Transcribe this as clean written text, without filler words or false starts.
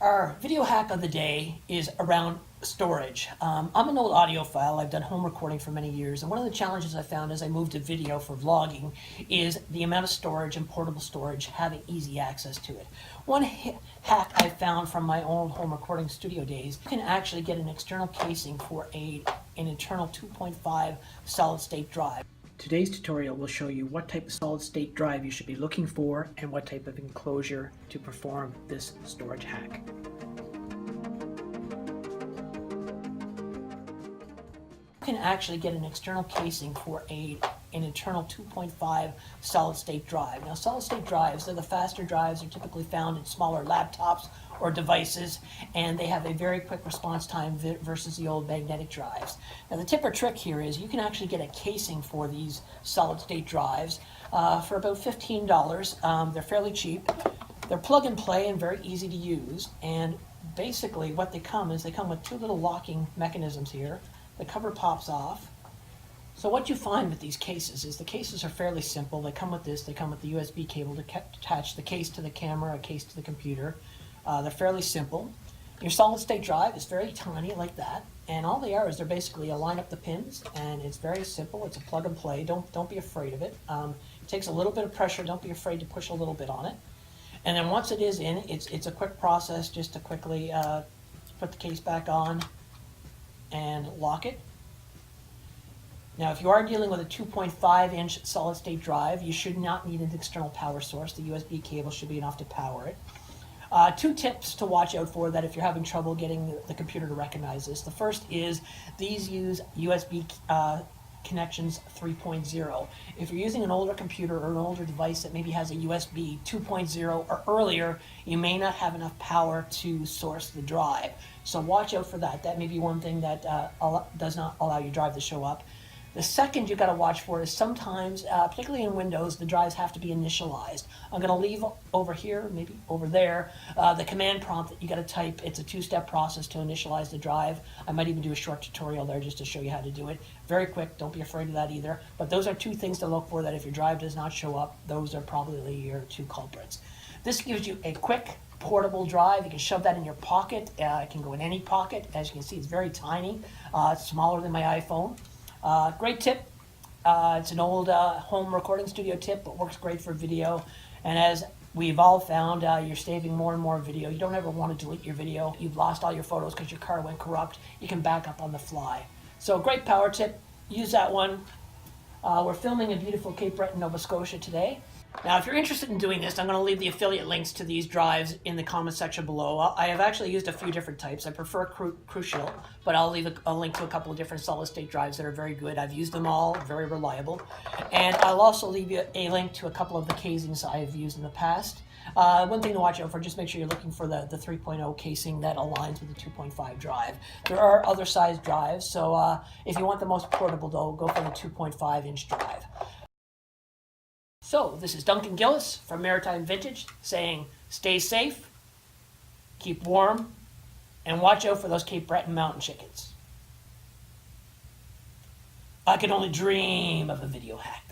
Our video hack of the day is around storage. I'm an old audiophile. I've done home recording for many years, and one of the challenges I found as I moved to video for vlogging is the amount of storage and portable storage, having easy access to it. One hack I found from my old home recording studio days, you can actually get an external casing for an internal 2.5 solid state drive. Today's tutorial will show you what type of solid state drive you should be looking for and what type of enclosure to perform this storage hack. You can actually get an external casing for an internal 2.5 solid state drive. Now, solid state drives, they're the faster drives. They're typically found in smaller laptops or devices, and they have a very quick response time versus the old magnetic drives. Now, the tip or trick here is you can actually get a casing for these solid state drives for about $15. They're fairly cheap. They're plug and play and very easy to use, and basically what they come with two little locking mechanisms here. The cover pops off. So what you find with these cases is the cases are fairly simple. They come with this. They come with the USB cable to attach the case to the camera, a case to the computer. They're fairly simple. Your solid state drive is very tiny like that, and all they are is they're basically line up the pins, and it's very simple. It's a plug and play. Don't be afraid of it. It takes a little bit of pressure. Don't be afraid to push a little bit on it. And then once it is in, it's a quick process just to quickly put the case back on and lock it. Now, if you are dealing with a 2.5-inch solid state drive, you should not need an external power source. The USB cable should be enough to power it. Two tips to watch out for that if you're having trouble getting the computer to recognize this. The first is these use USB connections 3.0. If you're using an older computer or an older device that maybe has a USB 2.0 or earlier, you may not have enough power to source the drive. So watch out for that. That may be one thing that does not allow your drive to show up. The second you got to watch for is sometimes, particularly in Windows, the drives have to be initialized. I'm going to leave over here, maybe over there, the command prompt that you got to type. It's a two-step process to initialize the drive. I might even do a short tutorial there just to show you how to do it. Very quick. Don't be afraid of that either. But those are two things to look for that if your drive does not show up, those are probably your two culprits. This gives you a quick, portable drive. You can shove that in your pocket. It can go in any pocket. As you can see, it's very tiny. It's smaller than my iPhone. Great tip. It's an old home recording studio tip, but works great for video. And as we've all found, you're saving more and more video. You don't ever want to delete your video. You've lost all your photos because your car went corrupt. You can back up on the fly. So great power tip. Use that one. We're filming in beautiful Cape Breton, Nova Scotia today. Now, if you're interested in doing this, I'm going to leave the affiliate links to these drives in the comment section below. I have actually used a few different types. I prefer Crucial, but I'll leave a link to a couple of different solid-state drives that are very good. I've used them all, very reliable. And I'll also leave you a link to a couple of the casings I've used in the past. One thing to watch out for, just make sure you're looking for the 3.0 casing that aligns with the 2.5 drive. There are other size drives, so if you want the most portable, though, go for the 2.5-inch drive. So, this is Duncan Gillis from Maritime Vintage saying stay safe, keep warm, and watch out for those Cape Breton mountain chickens. I can only dream of a video hack.